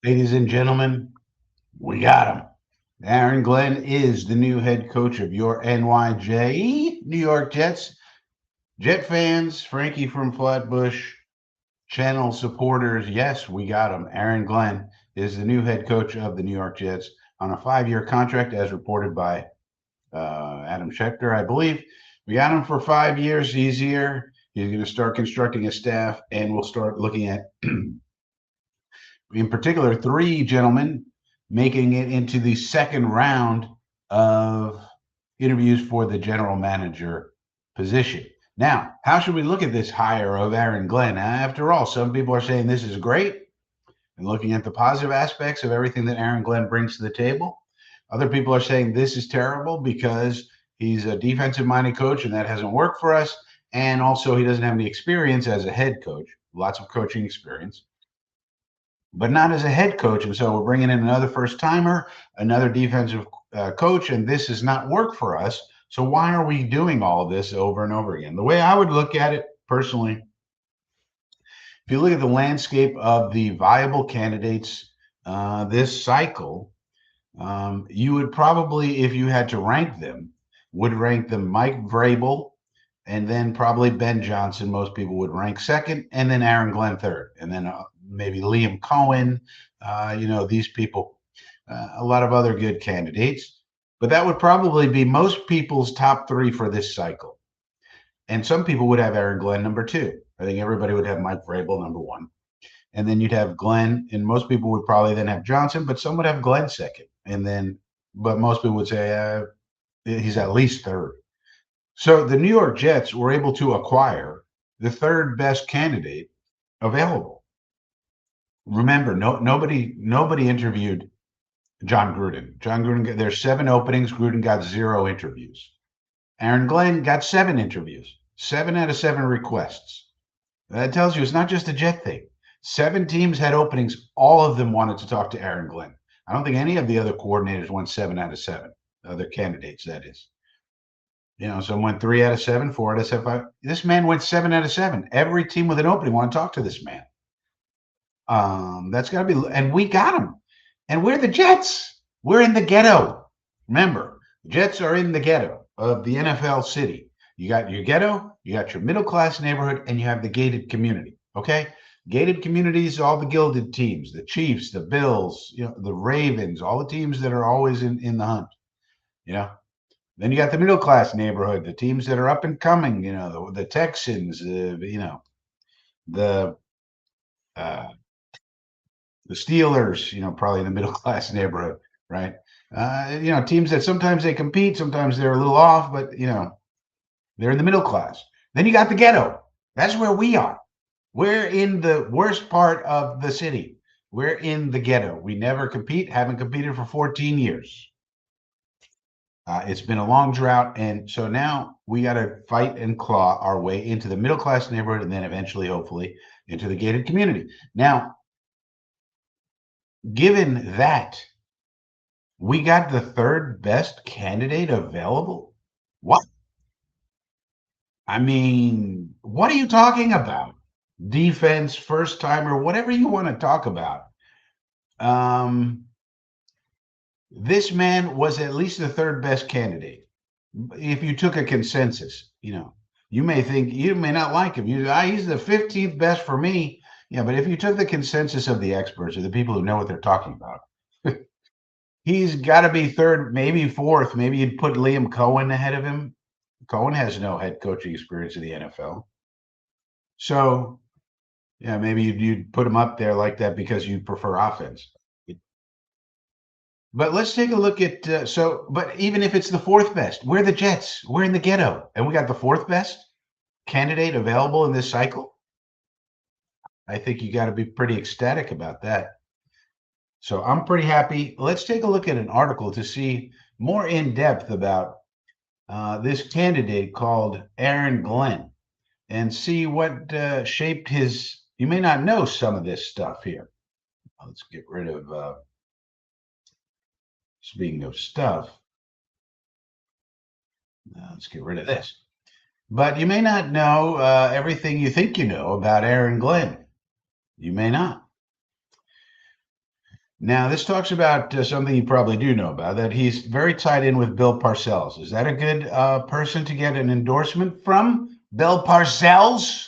Ladies and gentlemen, we got him. Aaron Glenn is the new head coach of your NYJ, New York Jets. Jet fans, Frankie from Flatbush, channel supporters, yes, we got him. Aaron Glenn is the new head coach of the New York Jets on a 5-year contract, as reported by Adam Schechter, I believe. We got him for 5 years. He's here. He's going to start constructing a staff, and we'll start looking at in particular, three gentlemen making it into the second round of interviews for the general manager position. Now, how should we look at this hire of Aaron Glenn? After all, some people are saying this is great and looking at the positive aspects of everything that Aaron Glenn brings to the table. Other people are saying this is terrible because he's a defensive minded coach and that hasn't worked for us. And also, he doesn't have any experience as a head coach, lots of coaching experience, but not as a head coach. And so we're bringing in another first timer, another defensive coach, and this has not worked for us. So why are we doing all of this over and over again? The way I would look at it personally, if you look at the landscape of the viable candidates this cycle, you would probably, if you had to rank them, would rank them Mike Vrabel, and then probably Ben Johnson. Most people would rank second, and then Aaron Glenn third, and then maybe Liam Cohen. These people, a lot of other good candidates, but that would probably be most people's top three for this cycle. And some people would have Aaron Glenn number two. I think everybody would have Mike Vrabel number one, and then you'd have Glenn, and most people would probably then have Johnson, but some would have Glenn second, and then, but most people would say he's at least third. So the New York Jets were able to acquire the third best candidate available. Remember, nobody interviewed John Gruden. John Gruden, there's 7 openings. Gruden got 0 interviews. Aaron Glenn got 7 interviews, 7 out of 7 requests. That tells you it's not just a Jet thing. 7 teams had openings. All of them wanted to talk to Aaron Glenn. I don't think any of the other coordinators went 7 out of 7. Other candidates, that is. Some went 3 out of 7, 4 out of 7. This man went 7 out of 7. Every team with an opening wanted to talk to this man. That's got to be, and we got him. And we're the Jets. We're in the ghetto. Remember, the Jets are in the ghetto of the NFL city. You got your ghetto, you got your middle class neighborhood, and you have the gated community. Okay, gated communities, all the gilded teams, the Chiefs, the Bills, the Ravens, all the teams that are always in the hunt. You know, then you got the middle class neighborhood, the teams that are up and coming. The Texans. The uh, the Steelers. Probably in the middle class neighborhood, right? Teams that sometimes they compete, sometimes they're a little off, but they're in the middle class. Then you got the ghetto. That's where we are. We're in the worst part of the city. We're in the ghetto. We never compete, haven't competed for 14 years. It's been a long drought. And so now we got to fight and claw our way into the middle class neighborhood and then eventually, hopefully, into the gated community. Now, given that we got the third best candidate available, what? I mean, what are you talking about? Defense, first timer, whatever you want to talk about. Um, this man was at least the third best candidate. If you took a consensus, you may think you may not like him. He's the 15th best for me. Yeah, but if you took the consensus of the experts or the people who know what they're talking about, he's got to be third, maybe fourth. Maybe you'd put Liam Cohen ahead of him. Cohen has no head coaching experience in the NFL. So, yeah, maybe you'd put him up there like that because you prefer offense. But let's take a look at but even if it's the fourth best, we're the Jets. We're in the ghetto, and we got the fourth best candidate available in this cycle. I think you got to be pretty ecstatic about that. So I'm pretty happy. Let's take a look at an article to see more in depth about this candidate called Aaron Glenn and see what shaped his. You may not know some of this stuff here. Let's get rid of. Speaking of stuff, let's get rid of this. But you may not know everything you think you know about Aaron Glenn. You may not. Now, this talks about something you probably do know about, that he's very tied in with Bill Parcells. Is that a good person to get an endorsement from? Bill Parcells?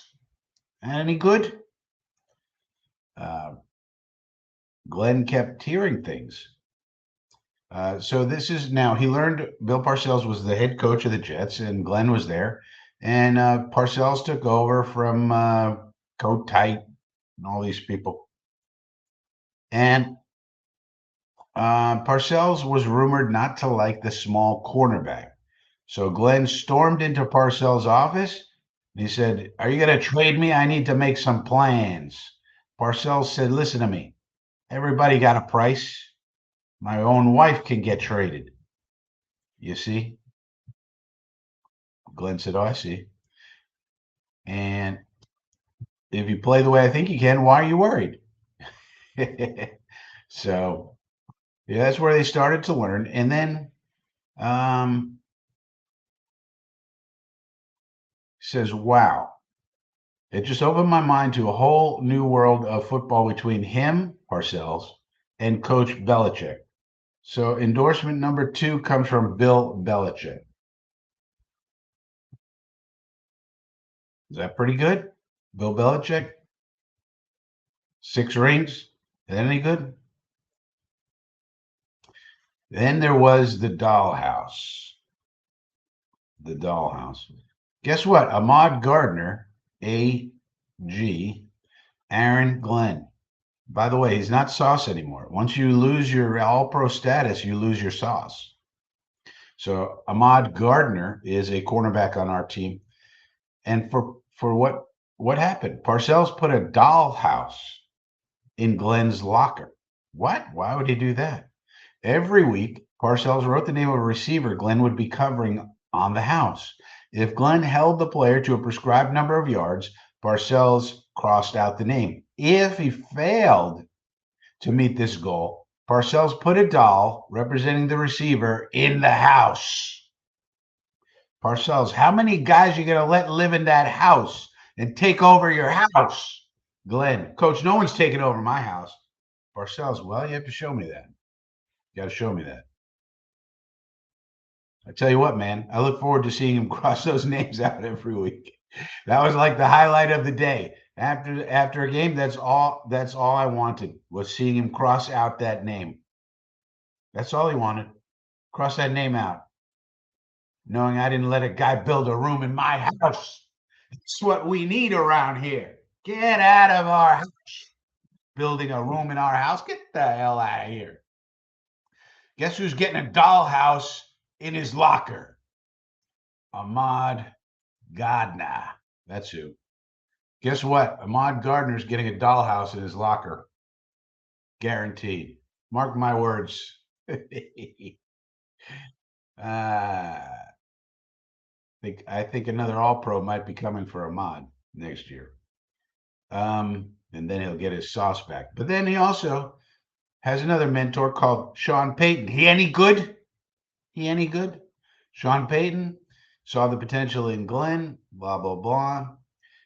Any good? Glenn kept hearing things. So this is now, he learned Bill Parcells was the head coach of the Jets, and Glenn was there. And Parcells took over from Coach Tight and all these people. And Parcells was rumored not to like the small cornerback. So Glenn stormed into Parcells' office. And he said, "Are you going to trade me? I need to make some plans." Parcells said, "Listen to me. Everybody got a price. My own wife can get traded. You see?" Glenn said, "Oh, I see. And if you play the way I think you can, why are you worried?" So, yeah, that's where they started to learn. And then um, says, "Wow, it just opened my mind to a whole new world of football between him, Parcells, and Coach Belichick." So endorsement number 2 comes from Bill Belichick. Is that pretty good? Bill Belichick, 6 rings. Is that any good? Then there was the dollhouse. The dollhouse. Guess what? Ahmad Gardner, AG, Aaron Glenn. By the way, he's not sauce anymore. Once you lose your all-pro status, you lose your sauce. So Ahmad Gardner is a cornerback on our team. And for what happened? Parcells put a dollhouse in Glenn's locker. What? Why would he do that? Every week, Parcells wrote the name of a receiver Glenn would be covering on the house. If Glenn held the player to a prescribed number of yards, Parcells crossed out the name. If he failed to meet this goal, Parcells put a doll representing the receiver in the house. Parcells, how many guys you gonna let live in that house and take over your house? Glenn, Coach, no one's taking over my house. Parcells, well, you have to show me that. You got to show me that. I tell you what, man, I look forward to seeing him cross those names out every week. That was like the highlight of the day. After a game, that's all I wanted, was seeing him cross out that name. That's all he wanted. Cross that name out. Knowing I didn't let a guy build a room in my house. It's what we need around here. Get out of our house. Building a room in our house. Get the hell out of here. Guess who's getting a dollhouse in his locker? Ahmad Gardner. That's who. Guess what? Ahmad Gardner's getting a dollhouse in his locker. Guaranteed. Mark my words. I think another All-Pro might be coming for Ahmad next year. And then he'll get his sauce back. But then he also has another mentor called Sean Payton. He any good? He any good? Sean Payton saw the potential in Glenn, blah, blah, blah.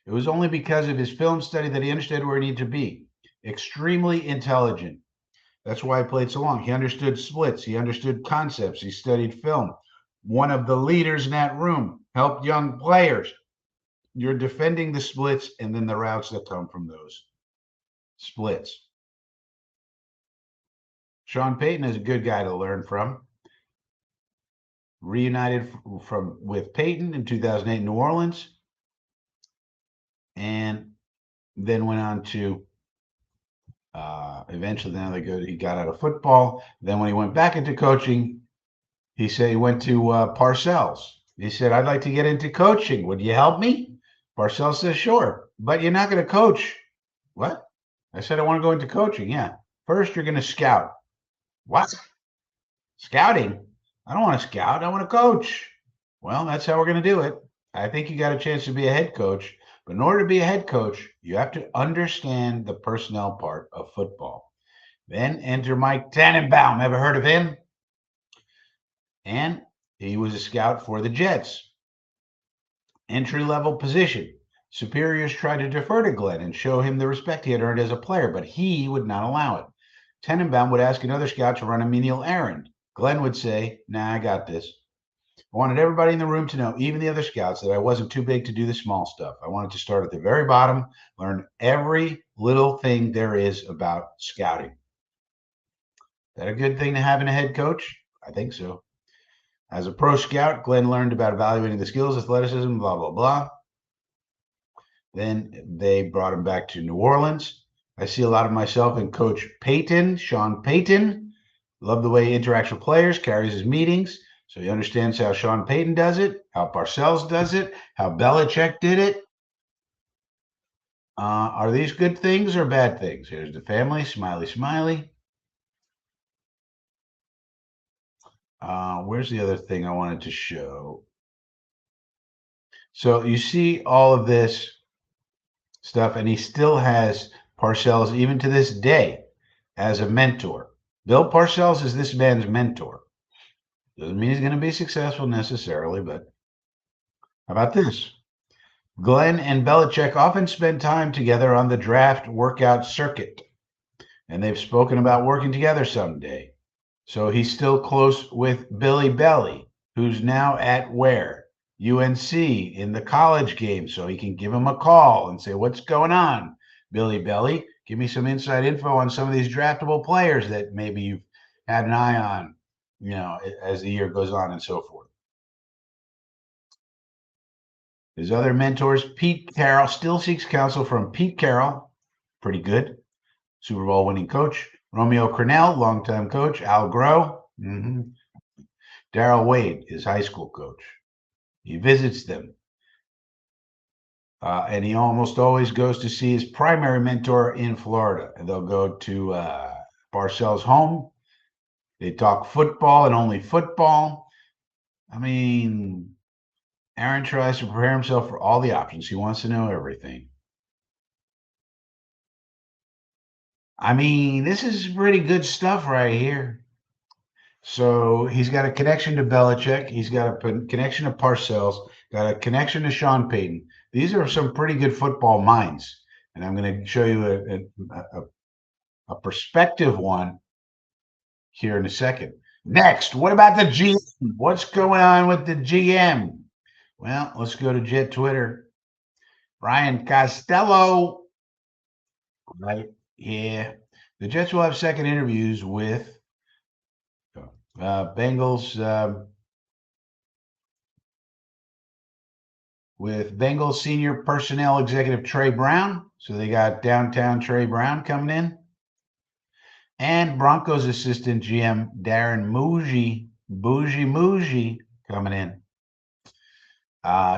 It was only because of his film study that he understood where he needed to be. Extremely intelligent. That's why he played so long. He understood splits. He understood concepts. He studied film. One of the leaders in that room, helped young players. You're defending the splits and then the routes that come from those splits. Sean Payton is a good guy to learn from. Reunited with Payton in 2008 in New Orleans, and then went on to eventually. Now he got out of football. Then when he went back into coaching, he said he went to Parcells. He said, "I'd like to get into coaching. Would you help me?" Parcells says, "Sure, but you're not going to coach." What? I said, "I want to go into coaching." Yeah. First, you're going to scout. What? Scouting? I don't want to scout. I want to coach. Well, that's how we're going to do it. I think you got a chance to be a head coach. But in order to be a head coach, you have to understand the personnel part of football. Then enter Mike Tannenbaum. Ever heard of him? And he was a scout for the Jets. Entry-level position. Superiors tried to defer to Glenn and show him the respect he had earned as a player, but he would not allow it. Tenenbaum would ask another scout to run a menial errand. Glenn would say, "Nah, I got this." I wanted everybody in the room to know, even the other scouts, that I wasn't too big to do the small stuff. I wanted to start at the very bottom, learn every little thing there is about scouting. Is that a good thing to have in a head coach? I think so. As a pro scout, Glenn learned about evaluating the skills, athleticism, blah, blah, blah. Then they brought him back to New Orleans. I see a lot of myself in Coach Payton, Sean Payton. Love the way he interacts with players, carries his meetings. So he understands how Sean Payton does it, how Parcells does it, how Belichick did it. Are these good things or bad things? Here's the family, smiley, smiley. Where's the other thing I wanted to show? So you see all of this stuff, and he still has Parcells, even to this day, as a mentor. Bill Parcells is this man's mentor. Doesn't mean he's going to be successful necessarily, but how about this? Glenn and Belichick often spend time together on the draft workout circuit, and they've spoken about working together someday. So he's still close with Billy Belly, who's now at where? UNC in the college game. So he can give him a call and say, "What's going on, Billy Belly? Give me some inside info on some of these draftable players that maybe you've had an eye on, as the year goes on," and so forth. His other mentors, Pete Carroll, still seeks counsel from Pete Carroll, pretty good, Super Bowl winning coach. Romeo Crennel, longtime coach. Al Groh. Darrell Wade, his high school coach. He visits them. And he almost always goes to see his primary mentor in Florida. And they'll go to Parcells' home. They talk football and only football. I mean, Aaron tries to prepare himself for all the options. He wants to know everything. I mean, this is pretty good stuff right here. So he's got a connection to Belichick. He's got a connection to Parcells, got a connection to Sean Payton. These are some pretty good football minds. And I'm going to show you a perspective one here in a second. Next, what about the GM? What's going on with the GM? Well, let's go to Jet Twitter. Brian Costello. Right here. The Jets will have second interviews with Bengals senior personnel executive Trey Brown. So they got downtown Trey Brown coming in. And Broncos assistant GM Darren Bougie coming in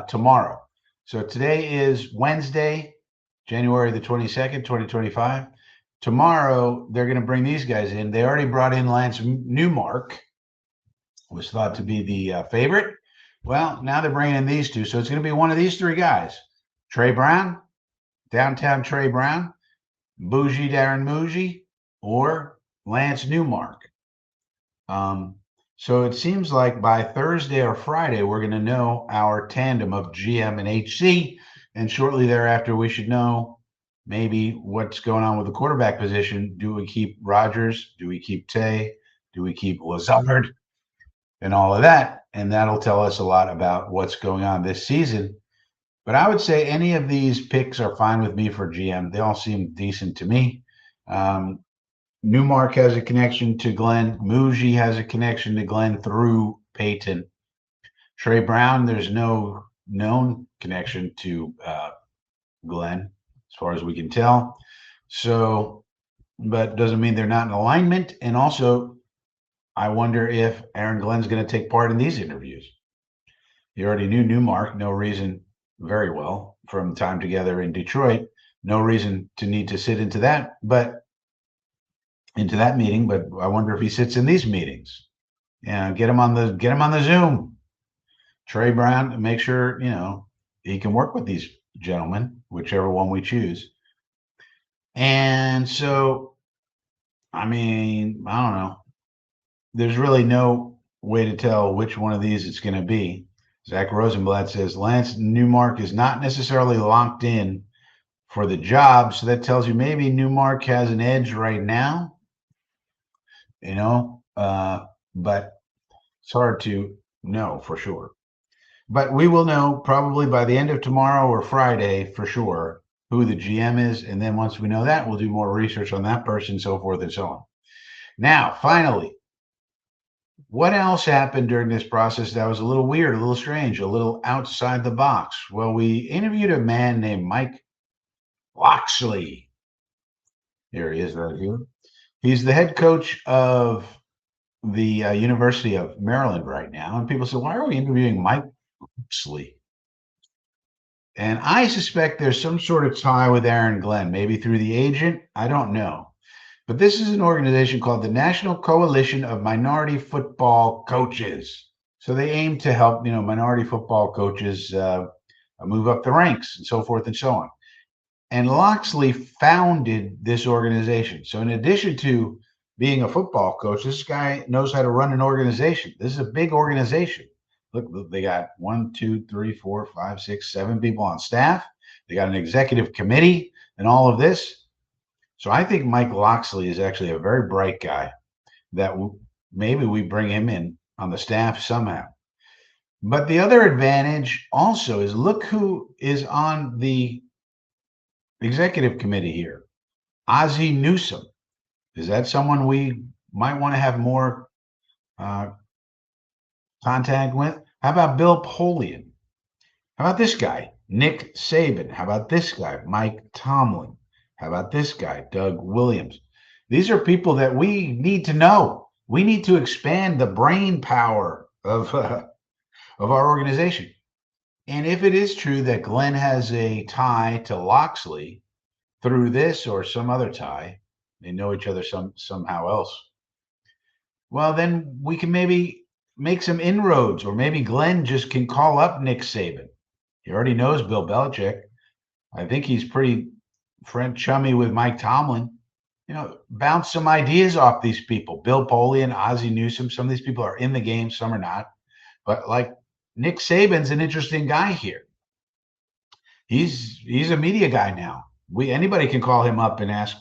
tomorrow. So today is Wednesday, January the 22nd, 2025. Tomorrow, they're going to bring these guys in. They already brought in Lance Newmark, was thought to be the favorite. Well, now they're bringing in these two. So it's going to be one of these three guys. Trey Brown, downtown Trey Brown, Darren Bougie, or Lance Newmark. So it seems like by Thursday or Friday, we're going to know our tandem of GM and HC. And shortly thereafter, we should know maybe what's going on with the quarterback position. Do we keep Rodgers? Do we keep Tay? Do we keep Lazard? And all of that. And that'll tell us a lot about what's going on this season. But I would say any of these picks are fine with me for GM. They all seem decent to me. Newmark has a connection to Glenn. Muji has a connection to Glenn through Payton. Trey Brown, there's no known connection to Glenn, as far as we can tell. So, but doesn't mean they're not in alignment. And also, I wonder if Aaron Glenn's going to take part in these interviews. He already knew Newmark, no reason, very well, from time together in Detroit. No reason to need to sit into that meeting, but I wonder if he sits in these meetings. Yeah, get him on the Zoom. Trey Brown, make sure he can work with these gentlemen, whichever one we choose. And so, I mean, I don't know. There's really no way to tell which one of these it's going to be. Zach Rosenblatt says Lance Newmark is not necessarily locked in for the job, so that tells you maybe Newmark has an edge right now. but it's hard to know for sure. But we will know probably by the end of tomorrow or Friday for sure who the GM is. And then once we know that, we'll do more research on that person, so forth and so on. Now, finally, what else happened during this process that was a little weird, a little strange, a little outside the box? Well, we interviewed a man named Mike Loxley. Here he is right here. He's the head coach of the University of Maryland right now. And people say, why are we interviewing Mike Loxley? And I suspect there's some sort of tie with Aaron Glenn, maybe through the agent. I don't know. But this is an organization called the National Coalition of Minority Football Coaches. So they aim to help, minority football coaches move up the ranks and so forth and so on. And Loxley founded this organization. So in addition to being a football coach, this guy knows how to run an organization. This is a big organization. Look, they got 1, 2, 3, 4, 5, 6, 7 people on staff. They got an executive committee and all of this. So I think Mike Loxley is actually a very bright guy that maybe we bring him in on the staff somehow. But the other advantage also is look who is on the executive committee here. Ozzie Newsome. Is that someone we might want to have more contact with? How about Bill Polian? How about this guy, Nick Saban? How about this guy, Mike Tomlin? How about this guy, Doug Williams? These are people that we need to know. We need to expand the brain power of our organization. And if it is true that Glenn has a tie to Loxley through this or some other tie, they know each other somehow else. Well, then we can maybe make some inroads, or maybe Glenn just can call up Nick Saban. He already knows Bill Belichick. I think he's pretty friend chummy with Mike Tomlin. Bounce some ideas off these people. Bill Polian, Ozzie Newsome. Some of these people are in the game, some are not. But like Nick Saban's an interesting guy here. He's a media guy now. Anybody can call him up and ask,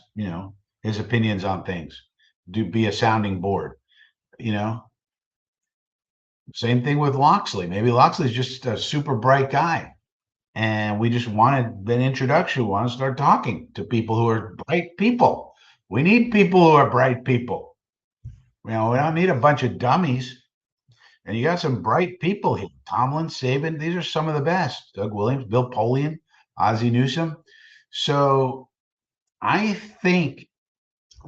his opinions on things. Be a sounding board. Same thing with Loxley. Maybe Loxley's just a super bright guy, and we just wanted an introduction. We want to start talking to people who are bright people. We need people who are bright people. We don't need a bunch of dummies. And you got some bright people here. Tomlin, Saban, these are some of the best. Doug Williams, Bill Polian, Ozzie Newsome. So I think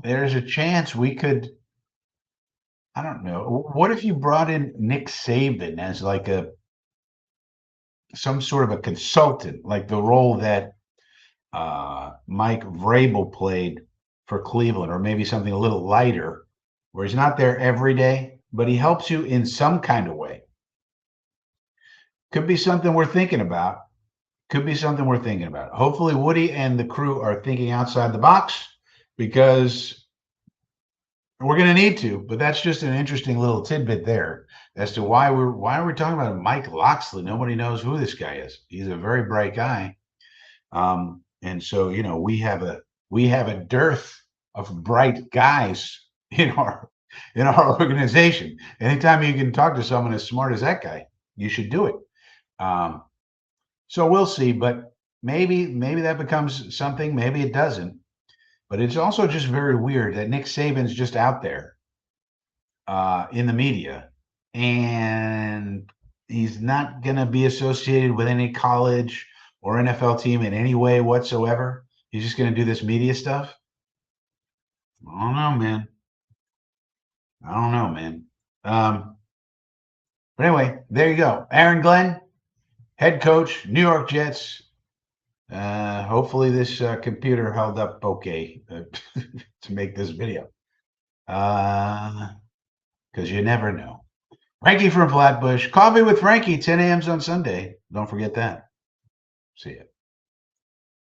there's a chance we could, I don't know. What if you brought in Nick Saban as like some sort of a consultant, like the role that Mike Vrabel played for Cleveland, or maybe something a little lighter, where he's not there every day, but he helps you in some kind of way. Could be something we're thinking about. Hopefully Woody and the crew are thinking outside the box, because we're going to need to. But that's just an interesting little tidbit there as to why are we talking about Mike Loxley. Nobody knows who this guy is. He's a very bright guy. And so, we have a dearth of bright guys in our organization. Anytime you can talk to someone as smart as that guy, you should do it. So we'll see, but maybe that becomes something, maybe it doesn't. But it's also just very weird that Nick Saban's just out there in the media, and he's not going to be associated with any college or NFL team in any way whatsoever. He's just going to do this media stuff. I don't know, man. But anyway, there you go. Aaron Glenn, head coach, New York Jets. Hopefully this computer held up okay to make this video. Because you never know. Frankie from Flatbush. Coffee with Frankie, 10 a.m. on Sunday. Don't forget that. See ya.